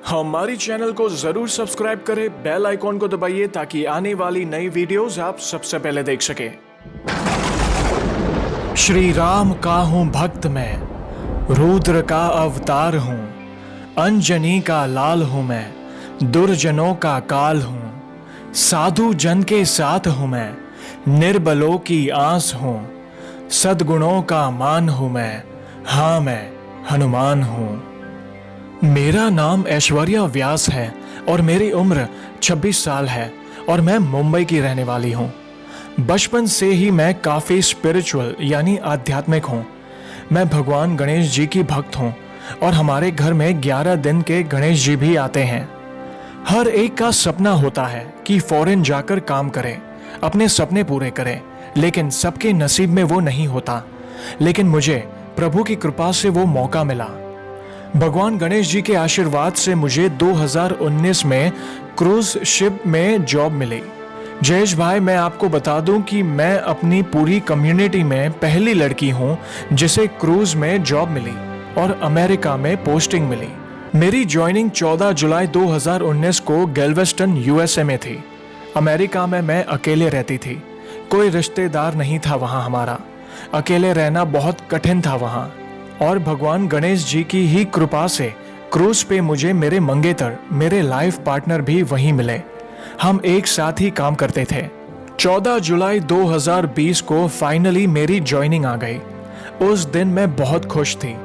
हमारी चैनल को जरूर सब्सक्राइब करें, बेल आइकॉन को दबाइए ताकि आने वाली नई वीडियोस आप सबसे पहले देख सकें। श्री राम का हूं भक्त मैं, रुद्र का अवतार हूं, अंजनी का लाल हूं मैं, दुर्जनों का काल हूं, साधु जन के साथ हूं मैं, निर्बलों की आस हूं, सद्गुणों का मान हूं मैं, हाँ मैं हनुमान हूं। मेरा नाम ऐश्वर्या व्यास है और मेरी उम्र 26 साल है और मैं मुंबई की रहने वाली हूँ। बचपन से ही मैं काफ़ी स्पिरिचुअल यानी आध्यात्मिक हूँ। मैं भगवान गणेश जी की भक्त हूँ और हमारे घर में 11 दिन के गणेश जी भी आते हैं। हर एक का सपना होता है कि फॉरेन जाकर काम करें, अपने सपने पूरे करें, लेकिन सबके नसीब में वो नहीं होता। लेकिन मुझे प्रभु की कृपा से वो मौका मिला। भगवान गणेश जी के आशीर्वाद से मुझे 2019 में क्रूज शिप में जॉब मिली। जयेश भाई, मैं आपको बता दूं कि मैं अपनी पूरी कम्युनिटी में पहली लड़की हूं जिसे क्रूज में जॉब मिली और अमेरिका में पोस्टिंग मिली। मेरी ज्वाइनिंग 14 जुलाई 2019 को गैल्वेस्टन यूएसए में थी। अमेरिका में मैं अकेले रहती थी, कोई रिश्तेदार नहीं था वहाँ हमारा। अकेले रहना बहुत कठिन था वहाँ, और भगवान गणेश जी की ही कृपा से क्रूज पे मुझे मेरे मंगेतर, मेरे लाइफ पार्टनर भी वहीं मिले। हम एक साथ ही काम करते थे। 14 जुलाई 2020 को फाइनली मेरी ज्वाइनिंग आ गई। उस दिन मैं बहुत खुश थी।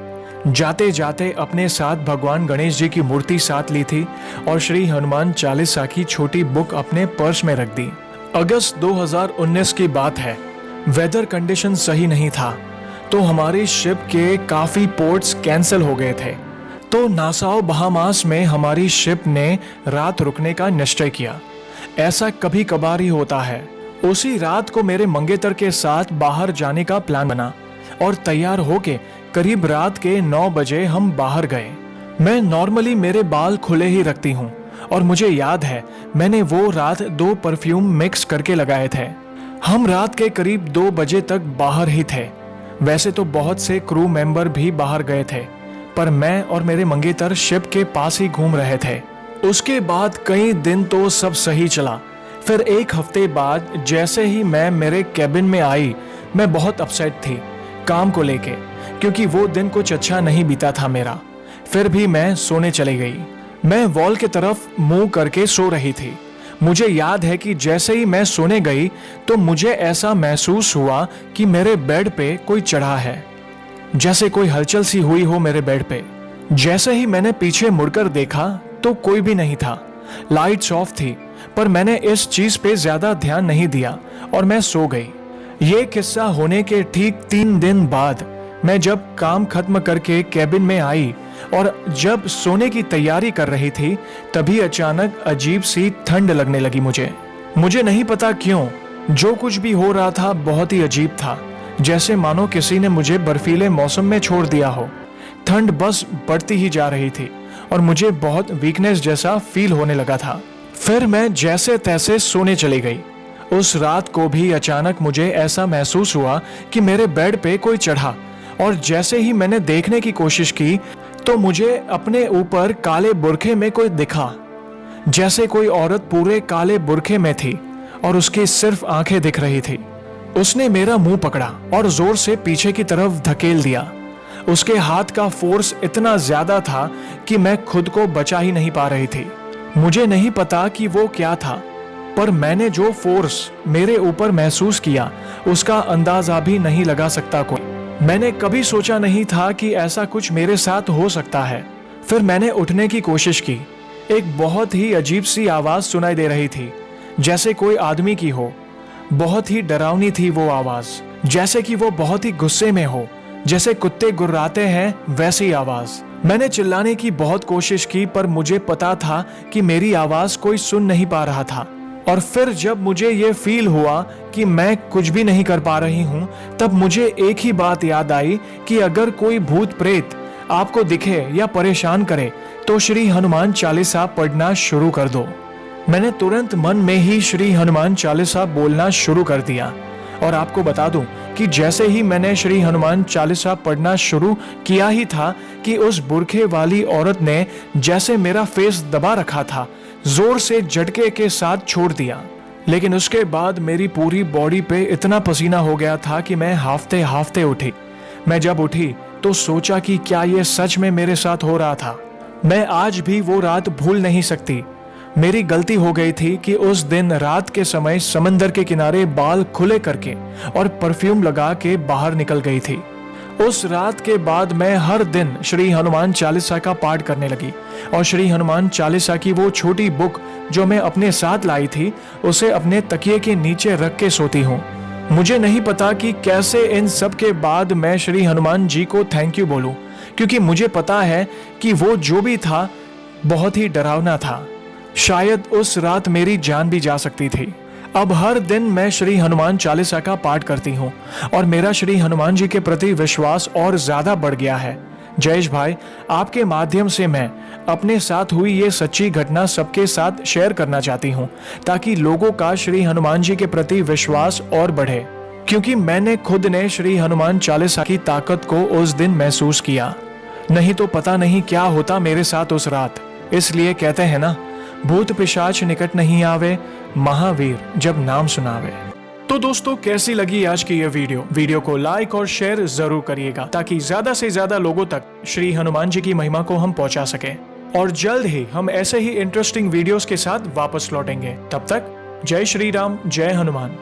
जाते जाते अपने साथ भगवान गणेश जी की मूर्ति साथ ली थी और श्री हनुमान चालीसा की छोटी बुक अपने पर्स में रख दी। अगस्त 2019 की बात है। वेदर कंडीशन सही नहीं था तो हमारी शिप के काफ़ी पोर्ट्स कैंसिल हो गए थे। तो नासाओ बहामास में हमारी शिप ने रात रुकने का निश्चय किया। ऐसा कभी कभार ही होता है। उसी रात को मेरे मंगेतर के साथ बाहर जाने का प्लान बना और तैयार होके करीब रात के 9 बजे हम बाहर गए। मैं नॉर्मली मेरे बाल खुले ही रखती हूँ और मुझे याद है मैंने वो रात 2 परफ्यूम मिक्स करके लगाए थे। हम रात के करीब 2 बजे तक बाहर ही थे। वैसे तो बहुत से क्रू मेंबर भी बाहर गए थे, पर मैं और मेरे मंगेतर शिप के पास ही घूम रहे थे। उसके बाद कई दिन तो सब सही चला। फिर एक हफ्ते बाद जैसे ही मैं मेरे कैबिन में आई, मैं बहुत अपसेट थी काम को लेके, क्योंकि वो दिन कुछ अच्छा नहीं बीता था मेरा। फिर भी मैं सोने चली गई। मैं वॉल की तरफ मुंह करके सो रही थी। मुझे याद है कि जैसे ही मैं सोने गई तो मुझे ऐसा महसूस हुआ कि मेरे बेड पे कोई चढ़ा है, जैसे कोई हलचल सी हुई हो मेरे बेड पे। जैसे ही मैंने पीछे मुड़कर देखा तो कोई भी नहीं था। लाइट्स ऑफ थी, पर मैंने इस चीज पे ज्यादा ध्यान नहीं दिया और मैं सो गई। ये किस्सा होने के ठीक 3 दिन बाद मैं जब काम खत्म करके कैबिन में आई और जब सोने की तैयारी कर रही थी, तभी अचानक अजीब सी ठंड लगने लगी मुझे नहीं पता क्यों। जो कुछ भी हो रहा था बहुत ही अजीब था, जैसे मानो किसी ने मुझे बर्फीले मौसम में छोड़ दिया हो। ठंड बस बढ़ती ही जा रही थी और मुझे बहुत वीकनेस जैसा फील होने लगा था। फिर मैं जैसे तैसे सोने चली गई। उस रात को भी अचानक मुझे ऐसा महसूस हुआ कि मेरे बेड पे कोई चढ़ा, और जैसे ही मैंने देखने की कोशिश की तो मुझे अपने ऊपर काले बुरखे में कोई दिखा। जैसे कोई औरत पूरे काले बुरखे में थी और उसकी सिर्फ आंखें दिख रही थी। उसने मेरा मुंह पकड़ा और जोर से पीछे की तरफ धकेल दिया। उसके हाथ का फोर्स इतना ज्यादा था कि मैं खुद को बचा ही नहीं पा रही थी। मुझे नहीं पता कि वो क्या था, पर मैंने जो फोर्स मेरे ऊपर महसूस किया उसका अंदाजा भी नहीं लगा सकता कोई। मैंने कभी सोचा नहीं था कि ऐसा कुछ मेरे साथ हो सकता है। फिर मैंने उठने की कोशिश की। एक बहुत ही अजीब सी आवाज सुनाई दे रही थी, जैसे कोई आदमी की हो। बहुत ही डरावनी थी वो आवाज, जैसे कि वो बहुत ही गुस्से में हो, जैसे कुत्ते गुर्राते हैं वैसी आवाज। मैंने चिल्लाने की बहुत कोशिश की, पर मुझे पता था कि मेरी आवाज कोई सुन नहीं पा रहा था। और फिर जब मुझे ये फील हुआ कि मैं कुछ भी नहीं कर पा रही हूँ, तब मुझे एक ही बात याद आई कि अगर कोई भूत प्रेत आपको दिखे या परेशान करे तो श्री हनुमान चालीसा पढ़ना शुरू कर दो। मैंने तुरंत मन में ही श्री हनुमान चालीसा बोलना शुरू कर दिया और आपको बता दूं कि जैसे ही मैंने श्री हनुमान चालीसा पढ़ना शुरू किया ही था कि उस बुरखे वाली औरत ने जैसे मेरा फेस दबा रखा था, जोर से झटके के साथ छोड़ दिया। लेकिन उसके बाद मेरी पूरी बॉडी पे इतना पसीना हो गया था कि मैं हाफते हाफते उठी। मैं जब उठी तो सोचा कि क्या ये सच में मेरे साथ हो रहा था। मैं आज भी वो रात भूल नहीं सकती। मेरी गलती हो गई थी कि उस दिन रात के समय समंदर के किनारे बाल खुले करके और परफ्यूम लगा के बाहर निकल गई थी। उस रात के बाद मैं हर दिन श्री हनुमान चालीसा का पाठ करने लगी और श्री हनुमान चालीसा की वो छोटी बुक जो मैं अपने साथ लाई थी उसे अपने तकिए के नीचे रख के सोती हूँ। मुझे नहीं पता कि कैसे इन सब के बाद मैं श्री हनुमान जी को थैंक यू बोलूं, क्योंकि मुझे पता है कि वो जो भी था बहुत ही डरावना था। शायद उस रात मेरी जान भी जा सकती थी। अब हर दिन मैं श्री हनुमान चालीसा का पाठ करती हूँ और मेरा श्री हनुमान जी के प्रति विश्वास और ज्यादा बढ़ गया है। जयेश भाई, आपके माध्यम से मैं अपने साथ हुई ये सच्ची घटना सबके साथ शेयर करना चाहती हूँ ताकि लोगों का श्री हनुमान जी के प्रति विश्वास और बढ़े, क्योंकि मैंने खुद ने श्री हनुमान चालीसा की ताकत को उस दिन महसूस किया। नहीं तो पता नहीं क्या होता मेरे साथ उस रात। इसलिए कहते हैं ना, भूत पिशाच निकट नहीं आवे, महावीर जब नाम सुनावे। तो दोस्तों, कैसी लगी आज की ये वीडियो को लाइक और शेयर जरूर करिएगा ताकि ज्यादा से ज्यादा लोगों तक श्री हनुमान जी की महिमा को हम पहुंचा सके। और जल्द ही हम ऐसे ही इंटरेस्टिंग वीडियोस के साथ वापस लौटेंगे। तब तक जय श्री राम, जय हनुमान।